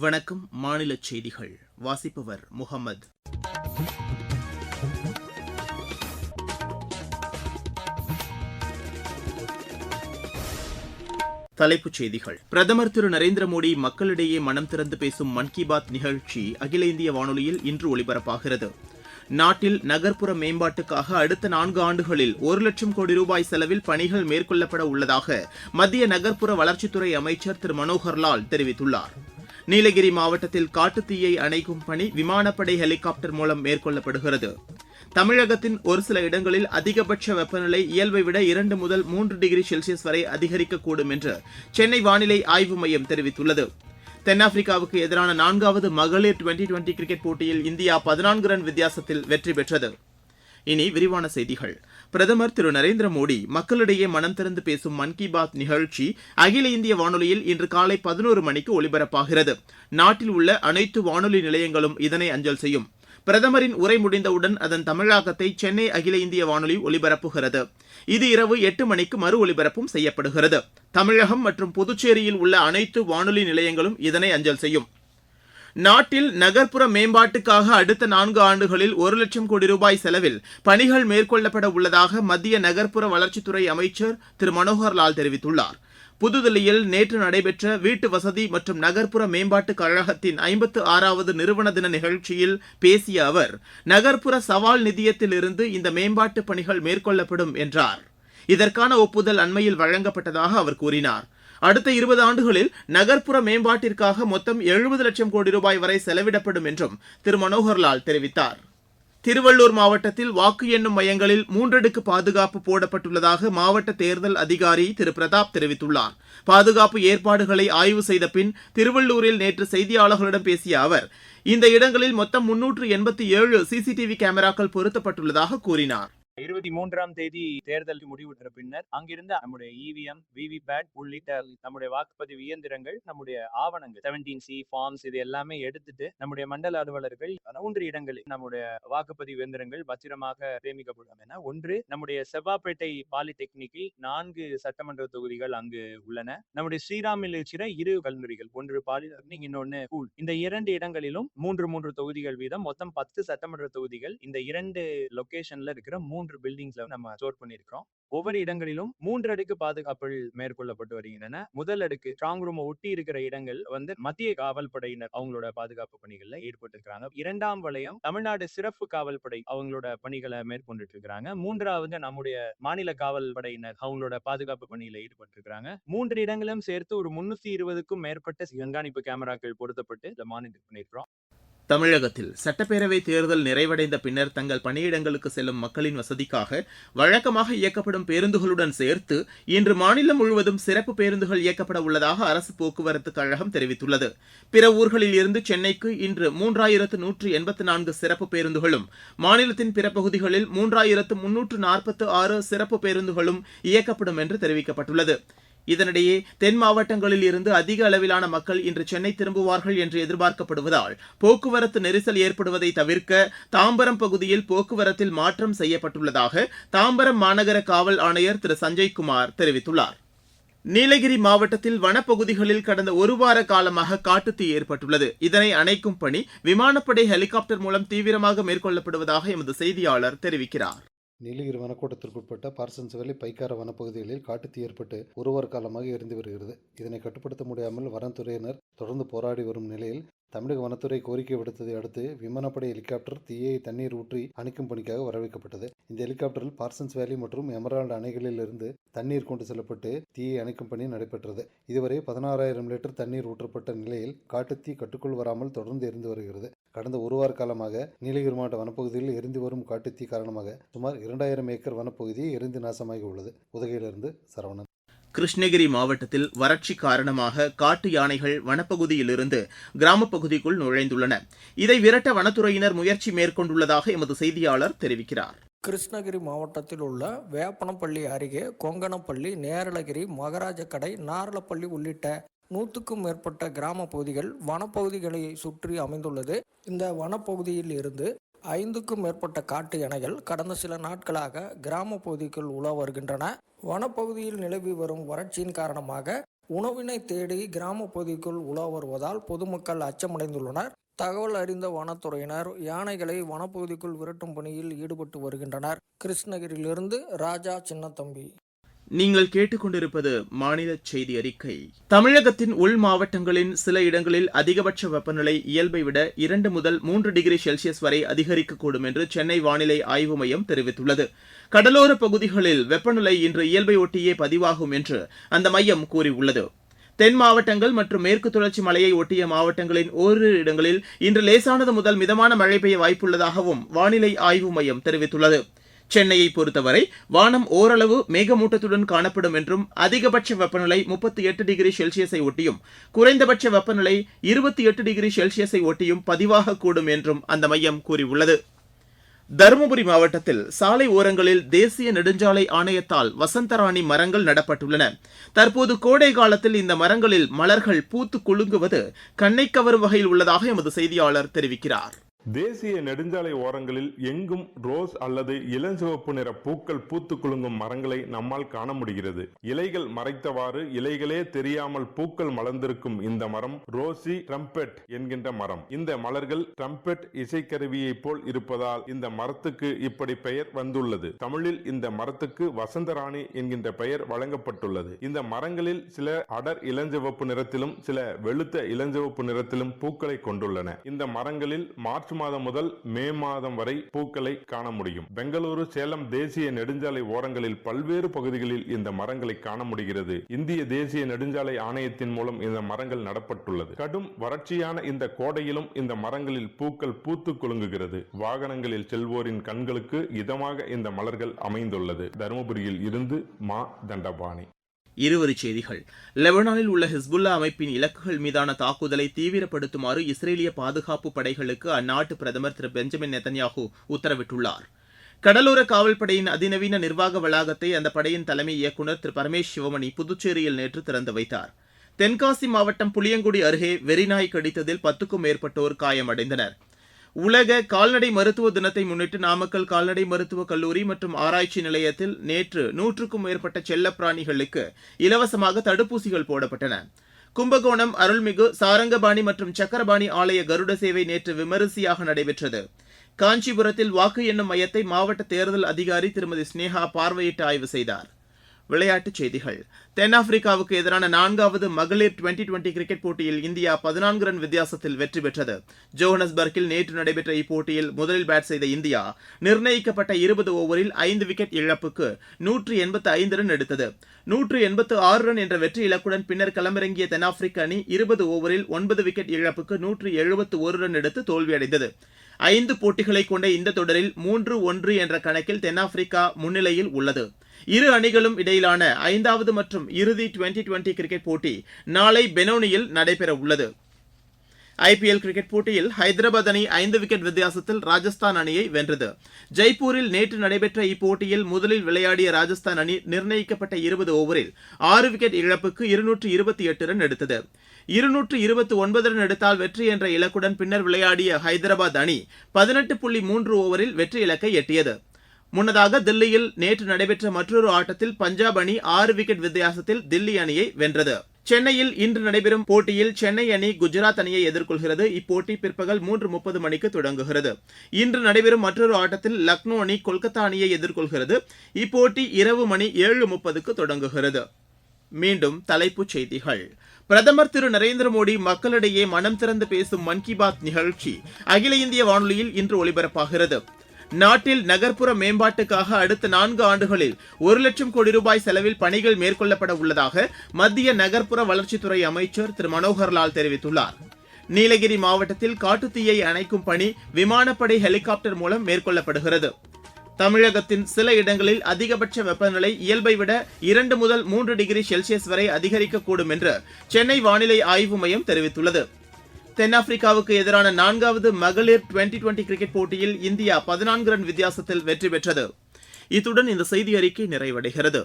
வணக்கம். மாநிலச் செய்திகள் வாசிப்பவர் முகமது. தலைப்புச் செய்திகள். பிரதமர் திரு நரேந்திர மோடி மக்களிடையே மனம் திறந்து பேசும் மன் கி பாத் நிகழ்ச்சி அகில இந்திய வானொலியில் இன்று ஒலிபரப்பாகிறது. நாட்டில் நகர்ப்புற மேம்பாட்டுக்காக அடுத்த 4 ஆண்டுகளில் 1,00,000 கோடி ரூபாய் செலவில் பணிகள் மேற்கொள்ளப்பட உள்ளதாக மத்திய நகர்ப்புற வளர்ச்சித்துறை அமைச்சர் திரு மனோகர்லால் தெரிவித்துள்ளார். நீலகிரி மாவட்டத்தில் காட்டுத்தீயை அணைக்கும் பணி விமானப்படை ஹெலிகாப்டர் மூலம் மேற்கொள்ளப்படுகிறது. தமிழகத்தின் ஒரு சில இடங்களில் அதிகபட்ச வெப்பநிலை இயல்பை விட 2 முதல் 3 டிகிரி செல்சியஸ் வரை அதிகரிக்கக்கூடும் என்று சென்னை வானிலை ஆய்வு மையம் தெரிவித்துள்ளது. தென்னாப்பிரிக்காவுக்கு எதிரான 4வது மகளிர் டுவெண்டி கிரிக்கெட் போட்டியில் இந்தியா 14 ரன் வித்தியாசத்தில் வெற்றி பெற்றது. இனி விரிவான செய்திகள். பிரதமர் திரு நரேந்திர மோடி மக்களிடையே மனம் திறந்து பேசும் மன் கி பாத் நிகழ்ச்சி அகில இந்திய வானொலியில் இன்று காலை 11 மணிக்கு ஒலிபரப்பாகிறது. நாட்டில் உள்ள அனைத்து வானொலி நிலையங்களும் இதனை அஞ்சல் செய்யும். பிரதமரின் உரை முடிந்தவுடன் அதன் தமிழாக்கத்தை சென்னை அகில இந்திய வானொலி ஒலிபரப்புகிறது. இது இரவு 8 மணிக்கு மறு ஒலிபரப்பும் செய்யப்படுகிறது. தமிழகம் மற்றும் புதுச்சேரியில் உள்ள அனைத்து வானொலி நிலையங்களும் இதனை அஞ்சல் செய்யும். நாட்டில் நகர்ப்புற மேம்பாட்டுக்காக அடுத்த 4 ஆண்டுகளில் 1,00,000 கோடி ரூபாய் செலவில் பணிகள் மேற்கொள்ளப்பட உள்ளதாக மத்திய நகர்ப்புற வளர்ச்சித்துறை அமைச்சர் திரு மனோகர்லால் தெரிவித்துள்ளார். புதுதில்லியில் நேற்று நடைபெற்ற வீட்டு வசதி மற்றும் நகர்ப்புற மேம்பாட்டுக் கழகத்தின் 56வது நிறுவன தின நிகழ்ச்சியில் பேசிய அவர், நகர்ப்புற சவால் நிதியத்திலிருந்து இந்த மேம்பாட்டு பணிகள் மேற்கொள்ளப்படும் என்றார். இதற்கான ஒப்புதல் அண்மையில் வழங்கப்பட்டதாக அவர் கூறினார். அடுத்த 20 ஆண்டுகளில் நகர்ப்புற மேம்பாட்டிற்காக மொத்தம் 70 லட்சம் கோடி ரூபாய் வரை செலவிடப்படும் என்றும் திரு மனோகர்லால் தெரிவித்தார். திருவள்ளூர் மாவட்டத்தில் வாக்கு எண்ணும் மையங்களில் 3 அடுக்கு பாதுகாப்பு போடப்பட்டுள்ளதாக மாவட்ட தேர்தல் அதிகாரி திரு பிரதாப் தெரிவித்துள்ளார். பாதுகாப்பு ஏற்பாடுகளை ஆய்வு செய்த பின் திருவள்ளூரில் நேற்று செய்தியாளர்களிடம் பேசிய அவர், இந்த இடங்களில் மொத்தம் 387 சிசிடிவி கேமராக்கள் பொருத்தப்பட்டுள்ளதாக கூறினார். 23ஆம் தேதி தேர்தல் முடிவுற்ற பின்னர் அங்கிருந்த நம்முடைய இவிஎம், விவிபேட் உள்ளிட்ட நம்முடைய வாக்குப்பதிவு இயந்திரங்கள், நம்முடைய ஆவணங்கள் 17C ஃபார்ம்ஸ் இது எல்லாமே எடுத்துட்டு நம்முடைய மண்டல அலுவலர்கள் 3 இடங்களில் நம்முடைய வாக்குப்பதிவு இயந்திரங்கள் பத்திரமாக சேமிக்கப்படும் என. ஒன்று, நம்முடைய செவ்வாப்பேட்டை பாலிடெக்னிக்கில் 4 சட்டமன்ற தொகுதிகள் அங்கு உள்ளன. நம்முடைய ஸ்ரீராமில் இருக்கிற 2 கல்லூரிகள், ஒன்று பாலிடெக்னிக், இன்னொன்னு ஸ்கூல். இந்த 2 இடங்களிலும் 3 தொகுதிகள் வீதம், மொத்தம் 10 சட்டமன்ற தொகுதிகள் இந்த 2 லொகேஷன்ல இருக்கிற 3 பில்டிங்ஸ்ல நம்ம ஸ்டோர் பண்ணிருக்கோம். ஒவ்வொரு இடங்களிலும் 3 அடுக்கு பாதுகாப்புகள் மேற்கொள்ளப்பட்டு வருகின்றன. முதல் அடுக்கு ஸ்ட்ராங் ரூம் ஒட்டி இருக்கிற இடங்கள் மத்திய காவல் படையினர் அவங்களோட பாதுகாப்பு பணிகள்ல ஈடுபட்டு இருக்காங்க. 2ஆம் வளையம் தமிழ்நாடு சிறப்பு காவல் படை அவங்களோட பணிகளை மேற்கொண்டுட்டு இருக்காங்க. 3வது நம்முடைய மாநில காவல் படையினர் அவங்களோட பாதுகாப்பு பணியில ஈடுபட்டு இருக்காங்க. 3 இடங்களும் சேர்த்து ஒரு 320க்கும் மேற்பட்ட கண்காணிப்பு கேமராக்கள் பொருத்தப்பட்டு இதை மானிட்டர் பண்ணிருக்கிறோம். தமிழகத்தில் சட்டப்பேரவை தேர்தல் நிறைவடைந்த பின்னர் தங்கள் பணியிடங்களுக்கு செல்லும் மக்களின் வசதிக்காக வழக்கமாக இயக்கப்படும் பேருந்துகளுடன் சேர்த்து இன்று மாநிலம் முழுவதும் சிறப்பு பேருந்துகள் இயக்கப்பட உள்ளதாக அரசு போக்குவரத்து கழகம் தெரிவித்துள்ளது. பிற ஊர்களில் இருந்து சென்னைக்கு இன்று 3184 சிறப்பு பேருந்துகளும், மாநிலத்தின் பிற பகுதிகளில் 3346 சிறப்பு பேருந்துகளும் இயக்கப்படும் என்று தெரிவிக்கப்பட்டுள்ளது. இதனிடையே தென் மாவட்டங்களில் இருந்து அதிக அளவிலான மக்கள் இன்று சென்னை திரும்புவார்கள் என்று எதிர்பார்க்கப்படுவதால் போக்குவரத்து நெரிசல் ஏற்படுவதை தவிர்க்க தாம்பரம் பகுதியில் போக்குவரத்தில் மாற்றம் செய்யப்பட்டுள்ளதாக தாம்பரம் மாநகர காவல் ஆணையர் திரு சஞ்சய்குமார் தெரிவித்துள்ளார். நீலகிரி மாவட்டத்தில் வனப்பகுதிகளில் கடந்த 1 வார காலமாக காட்டுத்தீ ஏற்பட்டுள்ளது. இதனை அணைக்கும் பணி விமானப்படை ஹெலிகாப்டர் மூலம் தீவிரமாக மேற்கொள்ளப்படுவதாக எமது செய்தியாளர் தெரிவிக்கிறார். நீலகிரி வனக்கோட்டத்திற்குட்பட்ட பார்சன்ஸ் வேலி, பைக்கார வனப்பகுதிகளில் காட்டுத்தீ ஏற்பட்டு 1 வார காலமாக எரிந்து வருகிறது. இதனை கட்டுப்படுத்த முடியாமல் வனத்துறையினர் தொடர்ந்து போராடி வரும் நிலையில் தமிழக வனத்துறை கோரிக்கை விடுத்ததை அடுத்து விமானப்படை ஹெலிகாப்டர் தீயை தண்ணீர் ஊற்றி அணைக்கும் பணிக்காக வரவைக்கப்பட்டது. இந்த ஹெலிகாப்டரில் பார்சன்ஸ் வேலி மற்றும் எமரால்டு அணைகளில் இருந்து தண்ணீர் கொண்டு செல்லப்பட்டு தீயை அணைக்கும் பணி நடைபெற்றது. இதுவரை 16,000 லிட்டர் தண்ணீர் ஊற்றப்பட்ட நிலையில் காட்டுத்தீ கட்டுக்குள் வராமல் தொடர்ந்து எரிந்து வருகிறது. கடந்த 1 வார காலமாக நீலகிரி மாவட்ட வனப்பகுதியில் எரிந்து வரும் காட்டுத்தீ காரணமாக சுமார் 2000 ஏக்கர் வனப்பகுதி எரிந்து நாசமாகி உள்ளது. உதகையிலிருந்து சரவணன். கிருஷ்ணகிரி மாவட்டத்தில் வறட்சி காரணமாக காட்டு யானைகள் வனப்பகுதியிலிருந்து கிராமப்பகுதிக்குள் நுழைந்துள்ளன. இதை விரட்ட வனத்துறையினர் முயற்சி மேற்கொண்டுள்ளதாக எமது செய்தியாளர் தெரிவிக்கிறார். கிருஷ்ணகிரி மாவட்டத்தில் உள்ள வேப்பனப்பள்ளி அருகே கொங்கணப்பள்ளி, நேரலகிரி, மகராஜக்கடை, நாரலப்பள்ளி உள்ளிட்ட 100க்கும் மேற்பட்ட கிராம பகுதிகள் வனப்பகுதிகளை சுற்றி அமைந்துள்ளது. இந்த வனப்பகுதியில் இருந்து 5க்கும் மேற்பட்ட காட்டு யானைகள் கடந்த சில நாட்களாக கிராம பகுதிக்குள் உலா வருகின்றன. வனப்பகுதியில் நிலவி வரும் வறட்சியின் காரணமாக உணவினை தேடி கிராம பகுதிக்குள் உலா வருவதால் பொதுமக்கள் அச்சமடைந்துள்ளனர். தகவல் அறிந்த வனத்துறையினர் யானைகளை வனப்பகுதிக்குள் விரட்டும் பணியில் ஈடுபட்டு வருகின்றனர். கிருஷ்ணகிரியிலிருந்து ராஜா சின்னத்தம்பி. நீங்கள் கேட்டுக்கொண்டிருப்பது மாநில செய்தி அறிக்கை. தமிழகத்தின் உள் மாவட்டங்களின் சில இடங்களில் அதிகபட்ச வெப்பநிலை இயல்பை விட 2 முதல் 3 டிகிரி செல்சியஸ் வரை அதிகரிக்கக்கூடும் என்று சென்னை வானிலை ஆய்வு மையம் தெரிவித்துள்ளது. கடலோர பகுதிகளில் வெப்பநிலை இன்று இயல்பை ஒட்டியே பதிவாகும் என்று அந்த மையம் கூறியுள்ளது. தென் மாவட்டங்கள் மற்றும் மேற்கு தொடர்ச்சி மலையை ஒட்டிய மாவட்டங்களின் ஓரிரு இடங்களில் இன்று லேசானது முதல் மிதமான மழை பெய்ய வாய்ப்புள்ளதாகவும் வானிலை ஆய்வு மையம் தெரிவித்துள்ளது. சென்னையை பொறுத்தவரை வானம் ஓரளவு மேகமூட்டத்துடன் காணப்படும் என்றும் அதிகபட்ச வெப்பநிலை 38 டிகிரி செல்சியஸை ஒட்டியும் குறைந்தபட்ச வெப்பநிலை 28 டிகிரி செல்சியஸை ஒட்டியும் பதிவாகக்கூடும் என்றும் அந்த மையம் கூறியுள்ளது. தருமபுரி மாவட்டத்தில் சாலை ஓரங்களில் தேசிய நெடுஞ்சாலை ஆணையத்தால் வசந்தராணி மரங்கள் நடப்பட்டுள்ளன. தற்போது கோடை காலத்தில் இந்த மரங்களில் மலர்கள் பூத்து குலுங்குவது கண்ணை கவரும் வகையில் உள்ளதாக எமது செய்தியாளர் தெரிவிக்கிறார். தேசிய நெடுஞ்சாலை ஓரங்களில் எங்கும் ரோஸ் அல்லது இளஞ்சிவப்பு நிற பூக்கள் பூத்து குலுங்கும் மரங்களை நம்மால் காண முடிகிறது. இலைகள் மறைத்தவாறு இலைகளே தெரியாமல் பூக்கள் மலர்ந்திருக்கும் இந்த மரம் ரோசி ட்ரம்பெட் என்கின்ற மரம். இந்த மலர்கள் ட்ரம்பெட் இசைக்கருவியை போல் இருப்பதால் இந்த மரத்துக்கு இப்படி பெயர் வந்துள்ளது. தமிழில் இந்த மரத்துக்கு வசந்தராணி என்கின்ற பெயர் வழங்கப்பட்டுள்ளது. இந்த மரங்களில் சில அடர் இளஞ்சிவப்பு நிறத்திலும் சில வெளுத்த இளஞ்சிவப்பு நிறத்திலும் பூக்களை கொண்டுள்ளன. இந்த மரங்களில் மார்ச் மாதம் முதல் மே மாதம் வரை பூக்களை காண முடியும். பெங்களூரு சேலம் தேசிய நெடுஞ்சாலை ஓரங்களில் பல்வேறு பகுதிகளில் இந்த மரங்களை காண முடிகிறது. இந்திய தேசிய நெடுஞ்சாலை ஆணையத்தின் மூலம் இந்த மரங்கள் நடப்பட்டுள்ளது. கடும் வறட்சியான இந்த கோடையிலும் இந்த மரங்களில் பூக்கள் பூத்து குலுங்குகிறது. வாகனங்களில் செல்வோரின் கண்களுக்கு இதமாக இந்த மலர்கள் அமைந்துள்ளது. தருமபுரியில் இருந்து மா தண்டபாணி. இருவரிச் செய்திகள். லெபனானில் உள்ள ஹிஸ்புல்லா அமைப்பின் இலக்குகள் மீதான தாக்குதலை தீவிரப்படுத்துமாறு இஸ்ரேலிய பாதுகாப்பு படைகளுக்கு அந்நாட்டு பிரதமர் திரு பெஞ்சமின் நெத்தன்யாஹூ உத்தரவிட்டுள்ளார். கடலோர காவல்படையின் அதிநவீன நிர்வாக வளாகத்தை அந்த படையின் தலைமை இயக்குநர் திரு பரமேஷ் சிவமணி புதுச்சேரியில் நேற்று திறந்து வைத்தார். தென்காசி மாவட்டம் புளியங்குடி அருகே வெறிநாய் கடித்ததில் 10க்கும் மேற்பட்டோர் காயமடைந்தனர். உலக கால்நடை மருத்துவ தினத்தை முன்னிட்டு நாமக்கல் கால்நடை மருத்துவக் கல்லூரி மற்றும் ஆராய்ச்சி நிலையத்தில் நேற்று 100க்கும் மேற்பட்ட செல்லப்பிராணிகளுக்கு இலவசமாக தடுப்பூசிகள் போடப்பட்டன. கும்பகோணம் அருள்மிகு சாரங்கபாணி மற்றும் சக்கரபாணி ஆலய கருட சேவை நேற்று விமரிசையாக நடைபெற்றது. காஞ்சிபுரத்தில் வாக்கு எண்ணும் மையத்தை மாவட்ட தேர்தல் அதிகாரி திருமதி ஸ்னேகா பார்வையிட்டு ஆய்வு செய்தார். விளையாட்டுச் செய்திகள். தென்னாப்பிரிக்காவுக்கு எதிரான 4வது மகளிர் டுவெண்டி கிரிக்கெட் போட்டியில் இந்தியா 14 ரன் வித்தியாசத்தில் வெற்றி பெற்றது. ஜோஹனஸ்பர்கில் நேற்று நடைபெற்ற இப்போட்டியில் முதலில் பேட் செய்த இந்தியா நிர்ணயிக்கப்பட்ட 20 ஓவரில் 5 விக்கெட் இழப்புக்கு 185 ரன் எடுத்தது. 186 ரன் என்ற வெற்றி இலக்குடன் பின்னர் களமிறங்கிய தென்னாப்பிரிக்க அணி 20 ஓவரில் 9 விக்கெட் இழப்புக்கு 171 ரன் எடுத்து தோல்வியடைந்தது. 5 போட்டிகளை கொண்ட இந்த தொடரில் 3-1 என்ற கணக்கில் தென்னாப்பிரிக்கா முன்னிலையில் உள்ளது. இரு அணிகளும் இடையிலான 5வது மற்றும் இறுதி டுவெண்டி கிரிக்கெட் போட்டி நாளை பெனோனியில் நடைபெற உள்ளது. ஐபிஎல் கிரிக்கெட் போட்டியில் ஹைதராபாத் அணி 5 விக்கெட் வித்தியாசத்தில் ராஜஸ்தான் அணியை வென்றது. ஜெய்ப்பூரில் நேற்று நடைபெற்ற இப்போட்டியில் முதலில் விளையாடிய ராஜஸ்தான் அணி நிர்ணயிக்கப்பட்ட 20 ஓவரில் 6 விக்கெட் இழப்புக்கு 228 ரன் எடுத்தது. 229 ரன் எடுத்தால் வெற்றி என்ற இலக்குடன் பின்னர் விளையாடிய ஹைதராபாத் அணி 18.3 ஓவரில் வெற்றி இலக்கை எட்டியது. முன்னதாக தில்லியில் நேற்று நடைபெற்ற மற்றொரு ஆட்டத்தில் பஞ்சாப் அணி 6 விக்கெட் வித்தியாசத்தில் தில்லி அணியை வென்றது. சென்னையில் இன்று நடைபெறும் போட்டியில் சென்னை அணி குஜராத் அணியை எதிர்கொள்கிறது. இப்போட்டி பிற்பகல் 3:30 மணிக்கு தொடங்குகிறது. இன்று நடைபெறும் மற்றொரு ஆட்டத்தில் லக்னோ அணி கொல்கத்தா அணியை எதிர்கொள்கிறது. இப்போட்டி இரவு மணி 7:30க்கு தொடங்குகிறது. மீண்டும் தலைப்புச் செய்திகள். பிரதமர் திரு நரேந்திர மோடி மக்களிடையே மனம் திறந்து பேசும் மன் கி பாத் நிகழ்ச்சி அகில இந்திய வானொலியில் இன்று ஒலிபரப்பாகிறது. நாட்டில் நகர்ப்புற மேம்பாட்டுக்காக அடுத்த 4 ஆண்டுகளில் 1 லட்சம் கோடி ரூபாய் செலவில் பணிகள் மேற்கொள்ளப்பட உள்ளதாக மத்திய நகர்ப்புற வளர்ச்சித்துறை அமைச்சர் திரு மனோகர்லால் தெரிவித்துள்ளார். நீலகிரி மாவட்டத்தில் காட்டுத்தீயை அணைக்கும் பணி விமானப்படை ஹெலிகாப்டர் மூலம் மேற்கொள்ளப்படுகிறது. தமிழகத்தின் சில இடங்களில் அதிகபட்ச வெப்பநிலை இயல்பை விட 2 முதல் 3 டிகிரி செல்சியஸ் வரை அதிகரிக்கக்கூடும் என்று சென்னை வானிலை ஆய்வு மையம் தெரிவித்துள்ளது. தென்னாப்பிரிக்காவுக்கு எதிரான 4வது மகளிர் டுவெண்டி கிரிக்கெட் போட்டியில் இந்தியா 14 ரன் வித்தியாசத்தில் வெற்றி பெற்றது. இத்துடன் இந்த செய்தி அறிக்கை நிறைவடைகிறது.